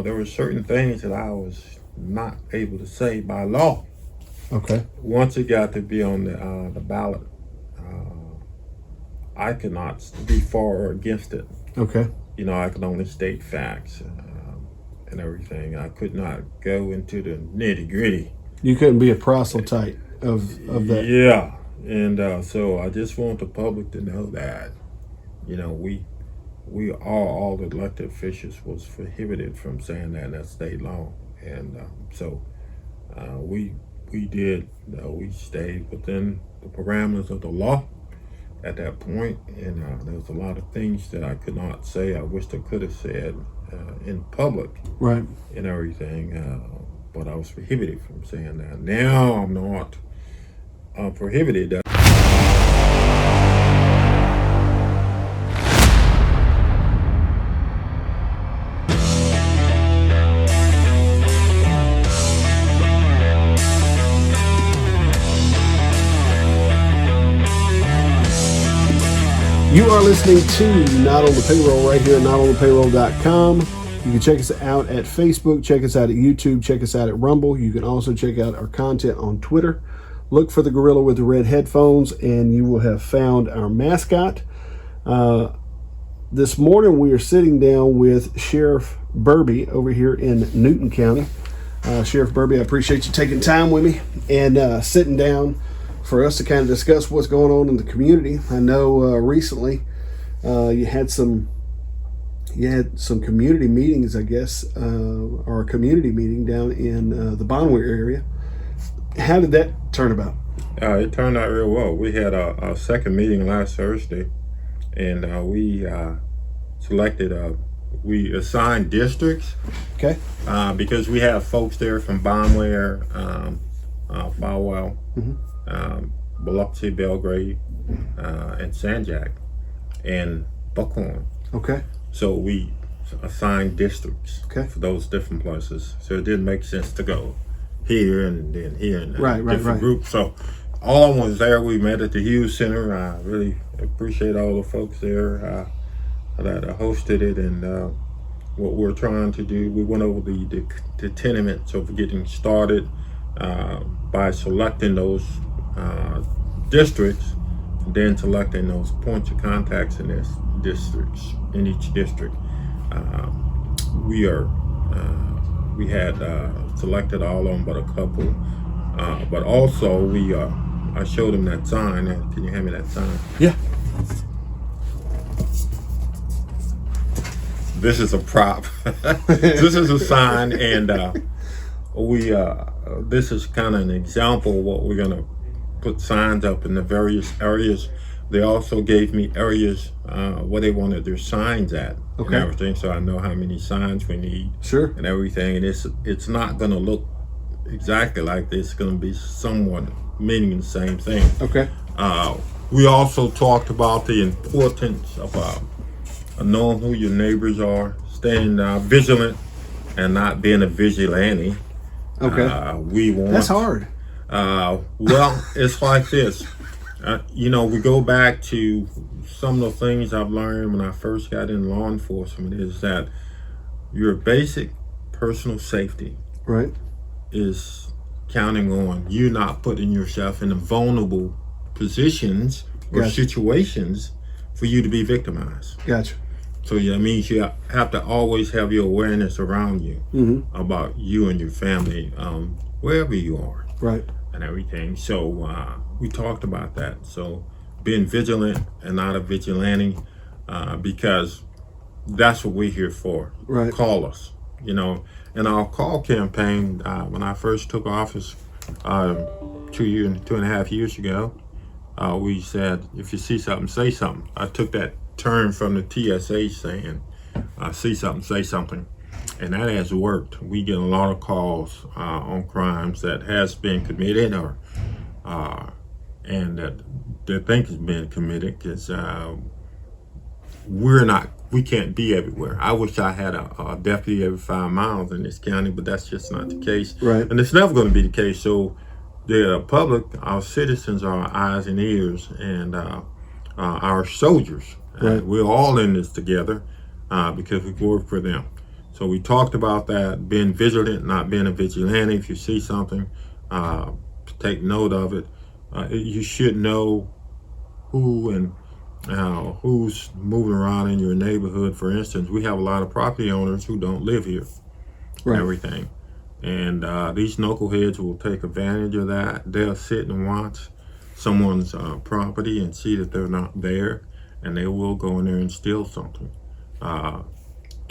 there were certain things that I was not able to say by law. Okay. Once it got to be on the ballot, I could not be for or against it. Okay. I could only state facts and everything. I could not go into the nitty gritty. You couldn't be a proselyte of that. Yeah, and so I just want the public to know that, we all the elected officials was prohibited from saying that in that state law, and so we did. We stayed within the parameters of the law at that point, and there was a lot of things that I could not say. I wished I could have said in public, Right. and everything, but I was prohibited from saying that. Now I'm not prohibited. You are listening to Not on the Payroll right here at notonthepayroll.com. You can check us out at Facebook, check us out at YouTube, check us out at Rumble. You can also check out our content on Twitter. Look for the gorilla with the red headphones and you will have found our mascot. This morning we are sitting down with Sheriff Burby over here in Newton County. Sheriff Burby, I appreciate you taking time with me and sitting down for us to kind of discuss what's going on in the community. I know recently you had some community meetings, I guess, or a community meeting down in the Bon Weir area. How did that turn about? It turned out real well. We had a second meeting last Thursday, and we selected, we assigned districts. Okay. Because we have folks there from Bon Weir, Falwell, Biloxi, Belgrade, and Sanjak, and Buckhorn. Okay. So we assigned districts for those different places. So it didn't make sense to go here and then here and different groups. So all of them was there. We met at the Hughes Center. I really appreciate all the folks there that hosted it, and what we're trying to do. We went over the tenements of getting started by selecting those districts, and then selecting those points of contacts in this districts, in each district. We had selected all of them but a couple, but also I showed them that sign. Can you hand me that sign? Yeah. This is a prop. This is a sign, and this is kind of an example of what we're gonna put signs up in the various areas. They also gave me areas where they wanted their signs at and everything, so I know how many signs we need. Sure. And everything, and it's not gonna look exactly like this. It's gonna be somewhat meaning the same thing. Okay. We also talked about the importance of knowing who your neighbors are, staying vigilant, and not being a vigilante. Okay. We want. That's hard. Well, it's like this. We go back to some of the things I've learned when I first got in law enforcement is that your basic personal safety is counting on you not putting yourself in vulnerable positions or situations for you to be victimized. Gotcha. So that means you have to always have your awareness around you about you and your family, wherever you are. Right. And everything. So we talked about that. So being vigilant and not a vigilante, because that's what we're here for. Right. Call us. In our call campaign, when I first took office 2.5 years ago, we said, if you see something, say something. I took that term from the TSA saying, see something, say something. And that has worked. We get a lot of calls on crimes that has been committed and that they think has been committed, because we can't be everywhere. I wish I had a deputy every 5 miles in this county, but that's just not the case. Right. And it's never going to be the case. So the public, our citizens, are our eyes and ears, and our soldiers. Right. We're all in this together because we work for them. So we talked about that, being vigilant, not being a vigilante. If you see something, take note of it. You should know who and who's moving around in your neighborhood. For instance, we have a lot of property owners who don't live here, and everything. And these knuckleheads will take advantage of that. They'll sit and watch someone's property and see that they're not there, and they will go in there and steal something.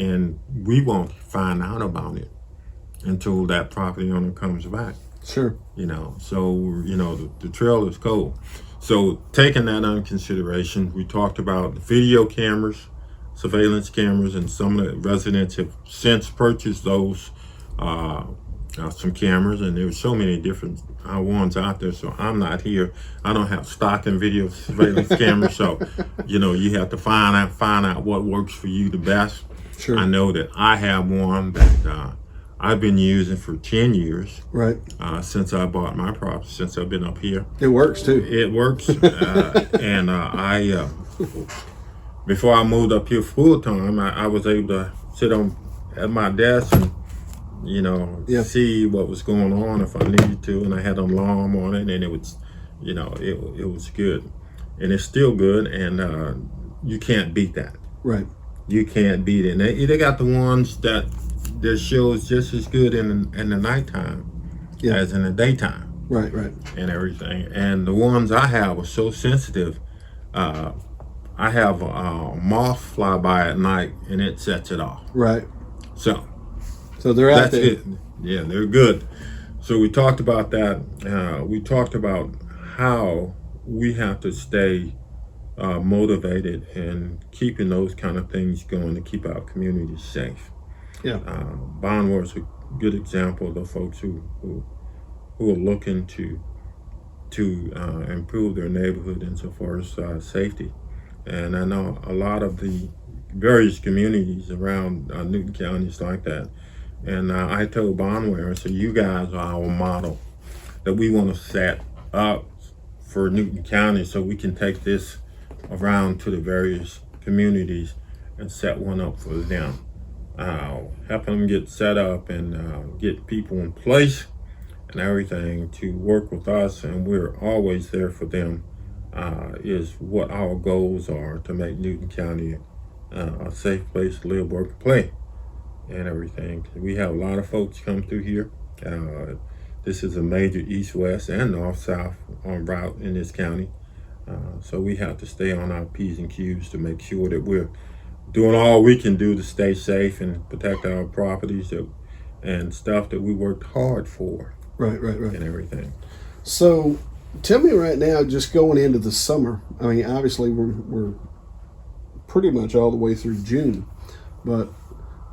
And we won't find out about it until that property owner comes back. Sure. So, the trail is cold. So taking that under consideration, we talked about video cameras, surveillance cameras, and some of the residents have since purchased those, some cameras, and there's so many different ones out there. So I'm not here. I don't have stock in video surveillance cameras. So, you have to find out what works for you the best. Sure. I know that I have one that I've been using for 10 years. Right. Since I bought my property, since I've been up here. It works too. It works. And I, before I moved up here full time, I was able to sit at my desk and, see what was going on if I needed to. And I had an alarm on it, and it was, it was good. And it's still good, and you can't beat that. Right. You can't beat it. And they got the ones that shows just as good in the nighttime as in the daytime. Right. And everything. And the ones I have are so sensitive. I have a moth fly by at night, and it sets it off. Right. So they're out that's there. it. Yeah, they're good. So we talked about that. We talked about how we have to stay motivated and keeping those kind of things going to keep our communities safe. Yeah. Bon Weir is a good example of the folks who are looking to improve their neighborhood insofar as safety. And I know a lot of the various communities around Newton County is like that. And I told Bon Weir, I said, you guys are our model that we want to set up for Newton County so we can take this around to the various communities and set one up for them. Helping them get set up and get people in place and everything to work with us, and we're always there for them, is what our goals are, to make Newton County a safe place to live, work, and play, and everything. We have a lot of folks come through here. This is a major east-west and north-south route in this county. So we have to stay on our P's and Q's to make sure that we're doing all we can do to stay safe and protect our properties and stuff that we worked hard for. Right. And everything. So tell me right now, just going into the summer, I mean, obviously we're pretty much all the way through June, but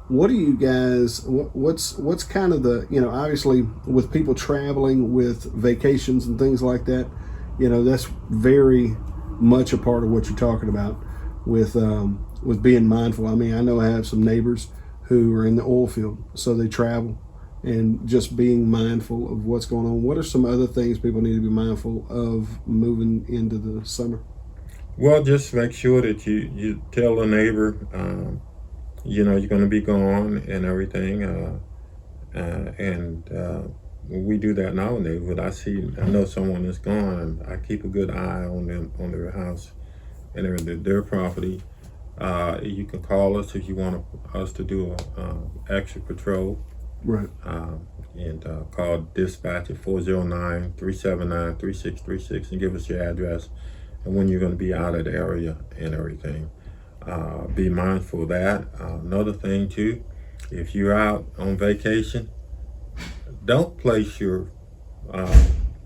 what do you guys, what's kind of the, obviously with people traveling with vacations and things like that, that's very much a part of what you're talking about with being mindful. I mean, I know I have some neighbors who are in the oil field, so they travel, and just being mindful of what's going on. What are some other things people need to be mindful of moving into the summer? Well, just make sure that you tell the neighbor, you're going to be gone and everything. We do that in our neighborhood. I know someone is gone, and I keep a good eye on them, on their house and their property. You can call us if you want us to do a extra patrol. Right. And call dispatch at 409-379-3636 and give us your address and when you're going to be out of the area and everything. Be mindful of that. Another thing too, if you're out on vacation, don't place your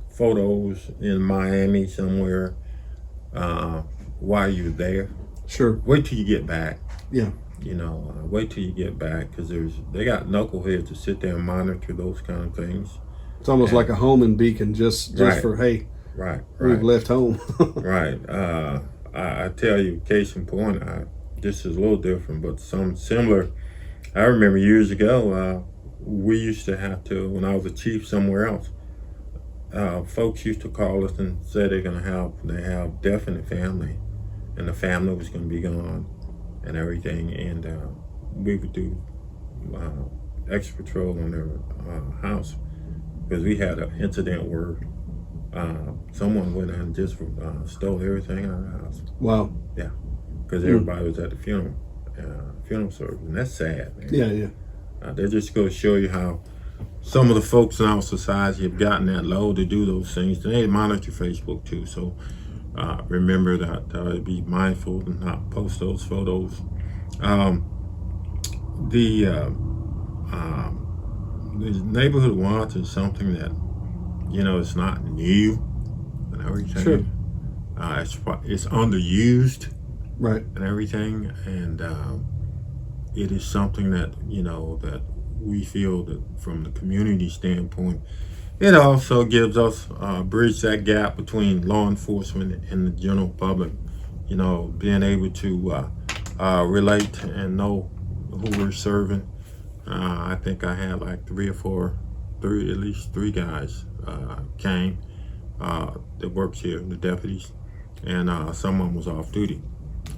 photos in Miami somewhere while you're there. Sure. Wait till you get back. Yeah. Wait till you get back, because they got knuckleheads to sit there and monitor those kind of things. It's almost like a homing beacon, just right. For, hey, right. We've left home. Right. I tell you, case in point, this is a little different, but some similar. I remember years ago, we used to have to, when I was a chief somewhere else, folks used to call us and say they have death in the family, and the family was going to be gone and everything, and we would do extra patrol on their house, because we had an incident where someone went and just stole everything out of the house. Wow. Yeah, because everybody was at the funeral service, and that's sad, man. Yeah. They just go to show you how some of the folks in our society have gotten that low to do those things. They monitor Facebook too, so remember that. Be mindful and not post those photos. The neighborhood watch is something that, it's not new and everything. Sure. It's underused, right, and everything, and it is something that that we feel that from the community standpoint, it also gives us bridge that gap between law enforcement and the general public. Being able to relate and know who we're serving. I think I had like at least three guys came that works here, the deputies, and someone was off duty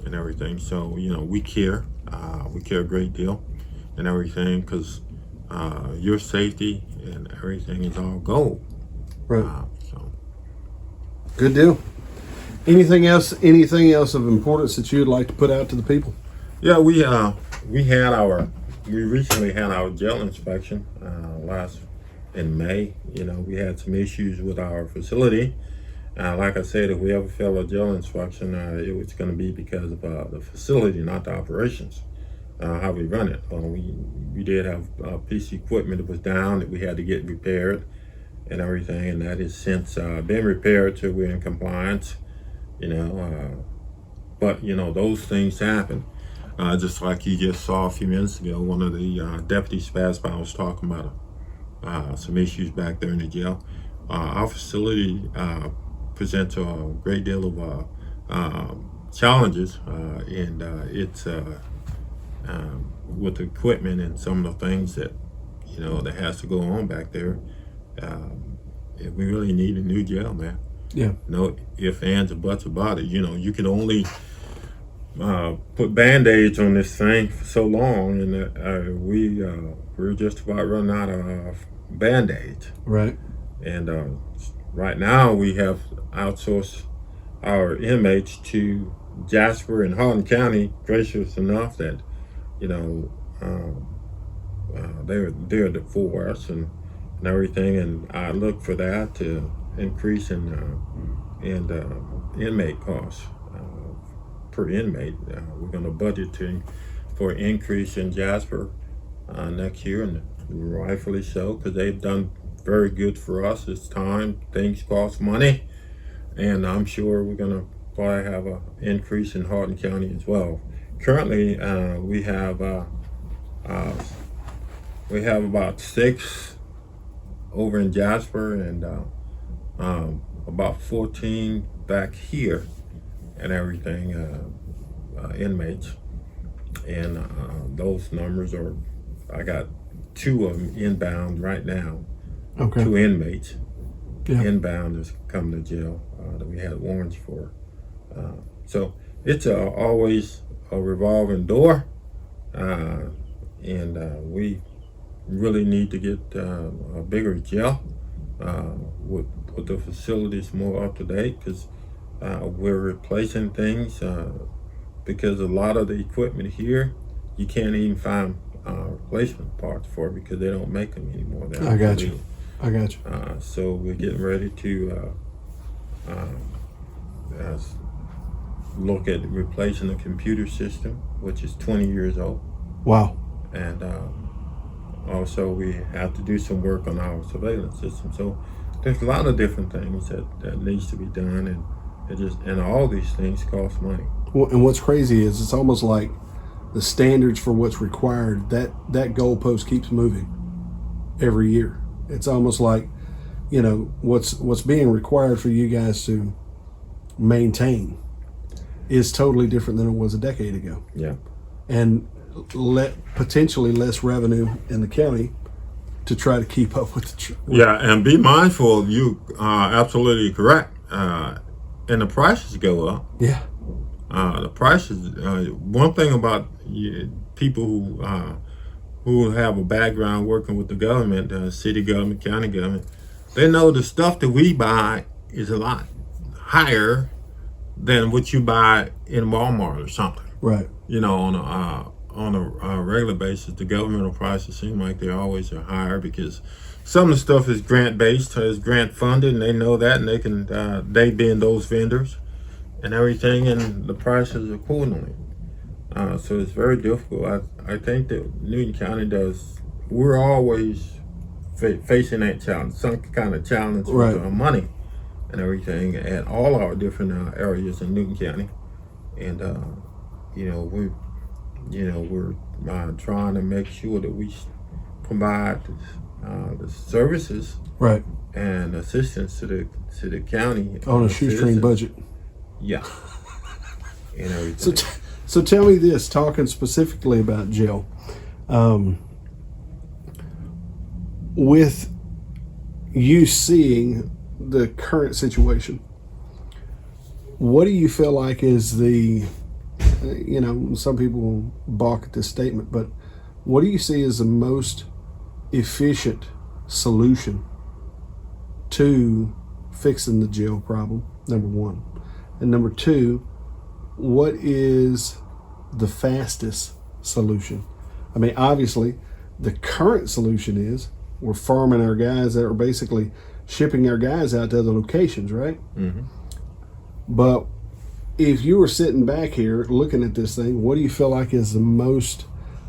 and everything. So we care a great deal and everything, because your safety and everything is our goal. Right. So good deal. Anything else of importance that you would like to put out to the people? Yeah, we recently had our jail inspection last in May. We had some issues with our facility. Like I said, if we ever fail a jail inspection, it was going to be because of the facility, not the operations, how we run it. We did have a piece of equipment that was down that we had to get repaired and everything, and that has since been repaired, so we're in compliance. But those things happen. Just like you just saw a few minutes ago, one of the deputies passed by, was talking about some issues back there in the jail. Our facility presents a great deal of challenges, and it's with the equipment and some of the things that that has to go on back there. We really need a new jail, man. Yeah. No ifs, ands, or buts about it. You can only put Band-Aids on this thing for so long, and we're just about running out of Band-Aids. Right. And right now we have outsourced our inmates to Jasper and Hardin County, gracious enough that they're for us and everything, and I look for that to increase in inmate costs per inmate. We're going to budget for an increase in Jasper next year, and rightfully so, because they've done very good for us. It's time. Things cost money, and I'm sure we're going to probably have an increase in Hardin County as well. Currently, we have about 6 over in Jasper, and about 14 back here and everything, inmates. And those numbers I got 2 of them inbound right now. Okay. 2 inmates inbound is coming to jail that we had warrants for. So it's always a revolving door, and we really need to get a bigger jail with the facilities more up to date, because we're replacing things because a lot of the equipment here you can't even find replacement parts for, because they don't make them anymore. I got you. So we're getting ready to look at replacing the computer system, which is 20 years old. Wow. And also we have to do some work on our surveillance system. So there's a lot of different things that needs to be done, and all these things cost money. Well, and what's crazy is it's almost like the standards for what's required, that goalpost keeps moving every year. It's almost like, what's being required for you guys to maintain is totally different than it was a decade ago. Yeah. And potentially less revenue in the county to try to keep up with the yeah, and be mindful, you are absolutely correct. And the prices go up. Yeah. The prices, one thing about people who who have a background working with the government, city government, county government, they know the stuff that we buy is a lot higher than what you buy in Walmart or something. Right. You know, on a regular basis, the governmental prices seem like they always are higher because some of the stuff is grant based, is grant funded, and they know that, and they can they being those vendors and everything, and the prices accordingly. So it's very difficult. I think that Newton County does. We're always facing that challenge, some kind of challenge with money and everything at all our different areas in Newton County, and we're trying to make sure that we provide the services and assistance to the county on a shoestring budget. Yeah, and everything. So tell me this, talking specifically about jail, with you seeing the current situation, what do you feel like is the, some people balk at this statement, but what do you see as the most efficient solution to fixing the jail problem, number one? And number two, what is the fastest solution? I mean, obviously, the current solution is we're farming our guys that are basically shipping our guys out to other locations, right? Mm-hmm. But if you were sitting back here looking at this thing, what do you feel like is the most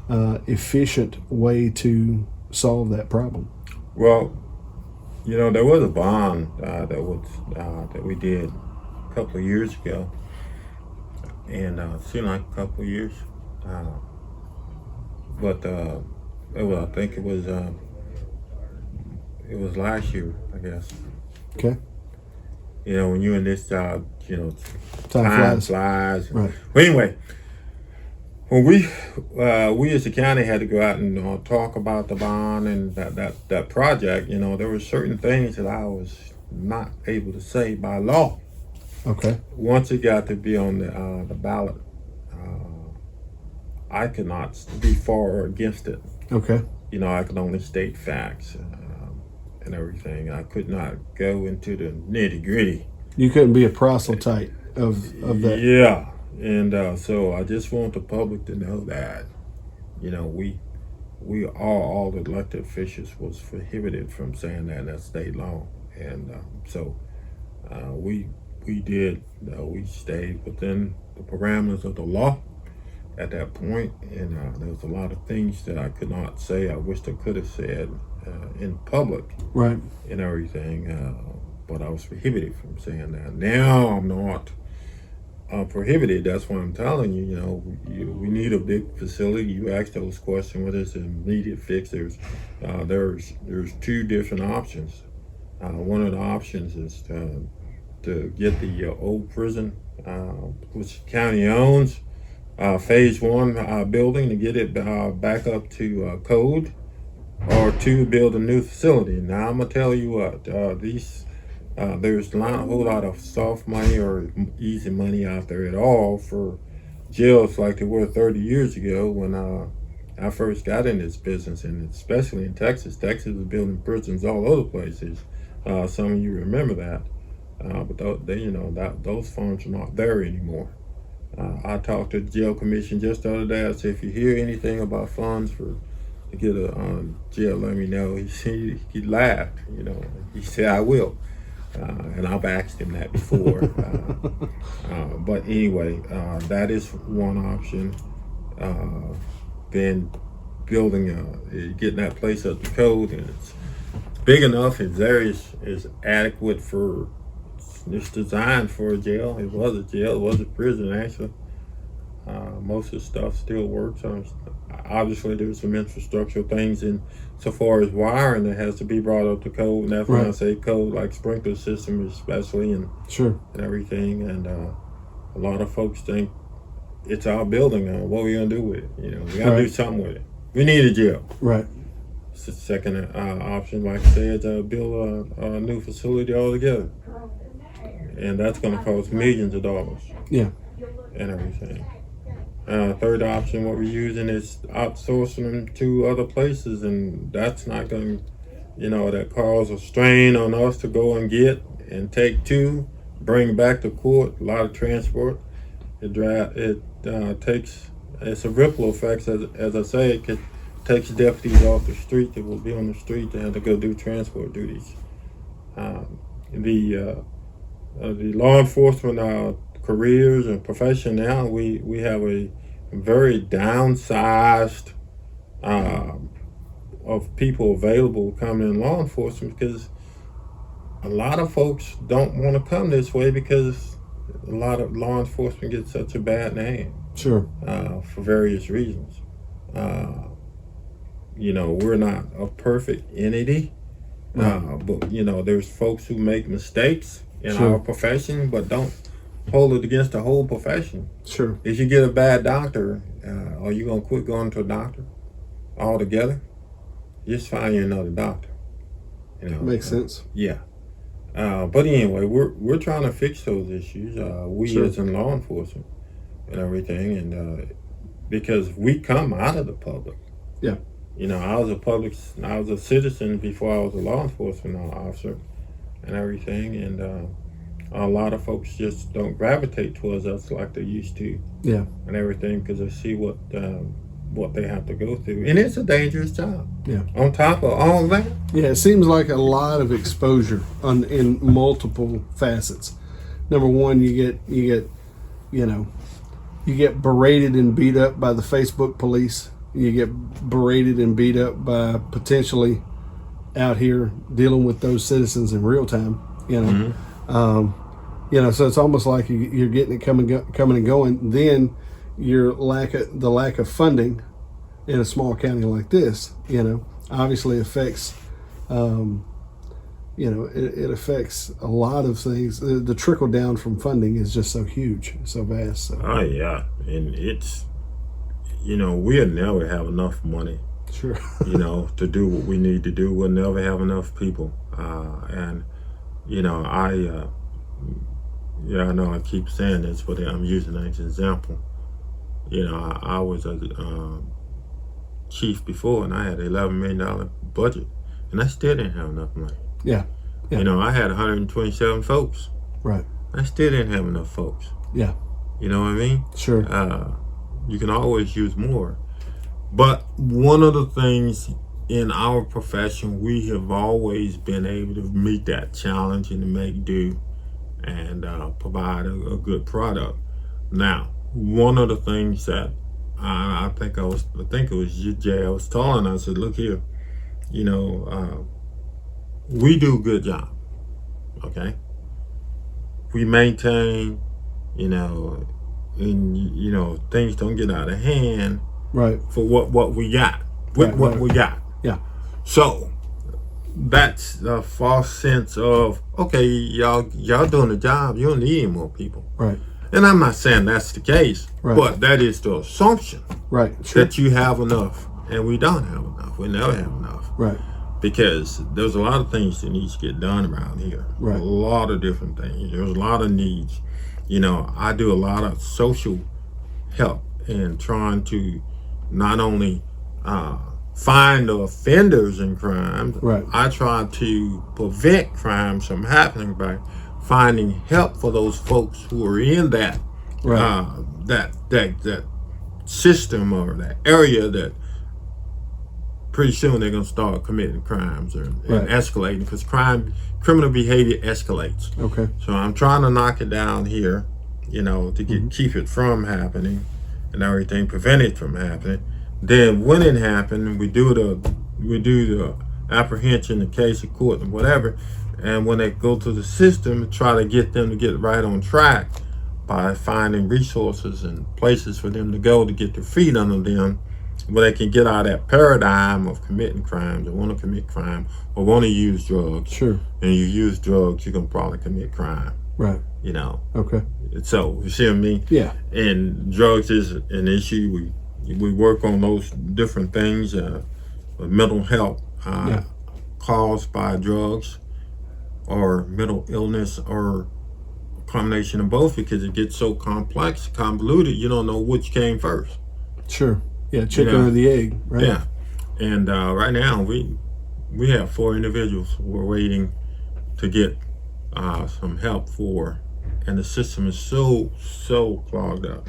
efficient way to solve that problem? Well, there was a bond that we did a couple of years ago, and it seemed like a couple of years, but I think it was last year, I guess. Okay. When you're in this job, time flies. Right. Well, anyway, when we as the county had to go out and talk about the bond and that project, there were certain things that I was not able to say by law. Okay. Once it got to be on the ballot, I could not be for or against it. Okay. I could only state facts and everything. I could not go into the nitty gritty. You couldn't be a proselyte of that. Yeah, and so I just want the public to know that, we all the elected officials was prohibited from saying that in that state law, and so we did. We stayed within the parameters of the law at that point, and there was a lot of things that I could not say. I wished I could have said in public, right, and everything, but I was prohibited from saying that. Now I'm not prohibited. That's why I'm telling you. We need a big facility. You asked those questions. What is the immediate fix? There's two different options. One of the options is to get the old prison, which the county owns, phase one building, to get it back up to code, or to build a new facility. Now I'm gonna tell you what, there's not a whole lot of soft money or easy money out there at all for jails like they were 30 years ago when I first got in this business, and especially in Texas. Texas was building prisons all over places. Some of you remember that, but those funds are not there anymore. I talked to the jail commission just the other day. I said, if you hear anything about funds to get a jail, let me know. He laughed, He said, I will. And I've asked him that before. But anyway, that is one option. Then getting that place up to code, and it's big enough. Its area is adequate for. It's designed for a jail. It was a jail. It was a prison, actually. Most of the stuff still works. Obviously, there's some infrastructural things in so far as wiring that has to be brought up to code. And that's when I say code, like sprinkler system, especially, and everything. And a lot of folks think it's our building now. What are we gonna do with it? We gotta do something with it. We need a jail. Right. It's the second option, like I said, to build a new facility altogether. And that's going to cost millions of dollars. Yeah. And everything. Third option, what we're using is outsourcing them to other places, and that's not going to, that cause a strain on us to go and get and take to, bring back to court. A lot of transport. Takes. It's a ripple effect. As I say, it takes deputies off the street that will be on the street to have to go do transport duties. The law enforcement careers and profession now, we have a very downsized of people available coming in law enforcement, because a lot of folks don't want to come this way because a lot of law enforcement gets such a bad name. Sure. For various reasons. We're not a perfect entity, but there's folks who make mistakes in our profession, but don't hold it against the whole profession. Sure. If you get a bad doctor, are you gonna quit going to a doctor altogether? Just find you another doctor. Makes sense. Yeah. But anyway, we're trying to fix those issues. As in law enforcement and everything, and because we come out of the public. Yeah. I was a citizen before I was a law enforcement officer and everything, and a lot of folks just don't gravitate towards us like they used to. Yeah. And everything, because they see what they have to go through, and it's a dangerous job. Yeah. On top of all that. Yeah, it seems like a lot of exposure in multiple facets. Number one, you get berated and beat up by the Facebook police. You get berated and beat up by potentially out here dealing with those citizens in real time. Mm-hmm. So it's almost like you're getting it coming and going. Then the lack of funding in a small county like this, obviously affects. It affects a lot of things. The trickle down from funding is just so huge, so vast. So. Oh yeah, and it's, we'll never have enough money. Sure. To do what we need to do. We'll never have enough people. And I know I keep saying this, but I'm using it as an example. I was a chief before, and I had an $11 million budget, and I still didn't have enough money. Yeah. I had 127 folks. Right. I still didn't have enough folks. Yeah. You know what I mean? Sure. You can always use more. But one of the things in our profession, we have always been able to meet that challenge and to make do and provide a good product. Now, one of the things that I think it was Jay I was telling, I said, look here, we do a good job, okay? We maintain, and things don't get out of hand, right? For what we got, what we got. Yeah. So that's a false sense of, okay, y'all doing the job, you don't need any more people, right? And I'm not saying that's the case, right, but that is the assumption, right? Sure. That you have enough, and we don't have enough. We never have enough, right? Because there's a lot of things that needs to get done around here. Right. A lot of different things. There's a lot of needs. I do a lot of social help and trying to not only find the offenders in crime. Right. I try to prevent crimes from happening by finding help for those folks who are in that that system or that area that pretty soon they're going to start committing crimes and escalating, because criminal behavior escalates. Okay. So I'm trying to knock it down here, to keep it from happening and everything, prevent it from happening. Then when it happens, we do the apprehension, the case of court and whatever. And when they go to the system, try to get them to get right on track by finding resources and places for them to go to get their feet under them, where they can get out of that paradigm of committing crimes, or want to commit crime, or want to use drugs. Sure. And you use drugs, you can probably commit crime. Right. Okay. So, you see what I mean? Yeah. And drugs is an issue. We work on those different things, mental health caused by drugs, or mental illness, or combination of both because it gets so complex, convoluted, you don't know which came first. Sure. Yeah, chicken or the egg, right? Yeah. And right now we have 4 individuals we're waiting to get some help for, and the system is so clogged up.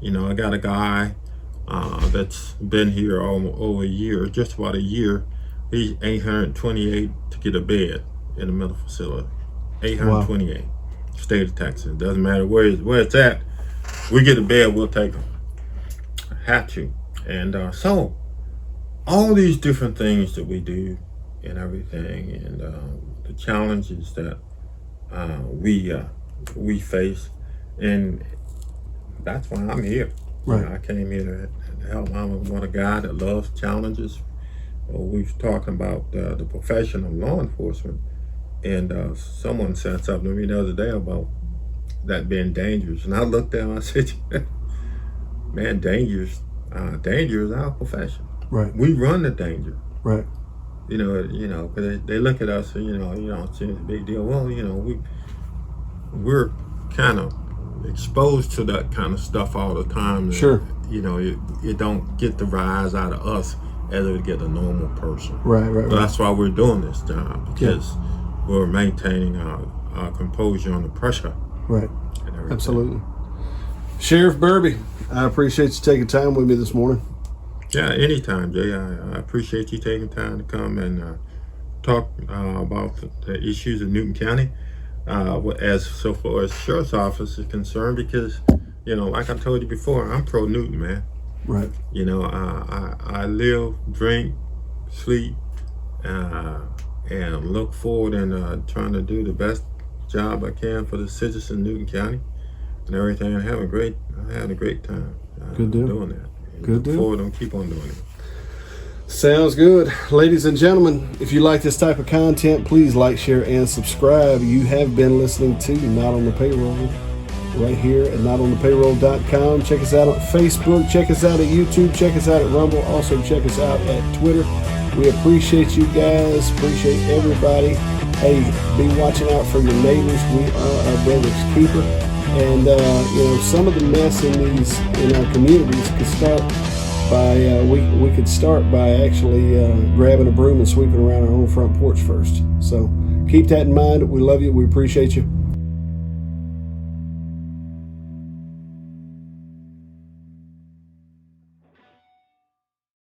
I got a guy that's been here over a year, just about a year. He's $828 to get a bed in a mental facility. $828. Wow. State of Texas. Doesn't matter where it's at. We get a bed, we'll take them. Have to. And so all these different things that we do and everything, and the challenges that we face, and that's why I'm here. Right. I came here to help. I'm a guy that loves challenges. We've talking about the profession of law enforcement, and someone said something to me the other day about that being dangerous, and I looked at him and I said, man, danger is our profession. Right. We run the danger. Right. Because they look at us and, it's a big deal. Well, we're kind of exposed to that kind of stuff all the time. Sure. It don't get the rise out of us as it would get a normal person. Right. That's why we're doing this job, because we're maintaining our composure under pressure. Right. Absolutely. Sheriff Burby, I appreciate you taking time with me this morning. Yeah, anytime, Jay. I appreciate you taking time to come and talk about the issues of Newton County as so far as Sheriff's Office is concerned, because, like I told you before, I'm pro Newton, man. Right. I live, drink, sleep, and look forward and trying to do the best job I can for the citizens of Newton County and everything. I had a great time Good deal. doing that. Good deal. Look forward and keep on doing it. Sounds good. Ladies and gentlemen, if you like this type of content, please like, share, and subscribe. You have been listening to Not on the Payroll right here at notonthepayroll.com. Check us out on Facebook. Check us out at YouTube. Check us out at Rumble. Also, check us out at Twitter. We appreciate you guys. Appreciate everybody. Hey, be watching out for your neighbors. We are our brother's keeper. And, some of the mess in our communities could start by, we could start by actually grabbing a broom and sweeping around our own front porch first. So keep that in mind. We love you. We appreciate you.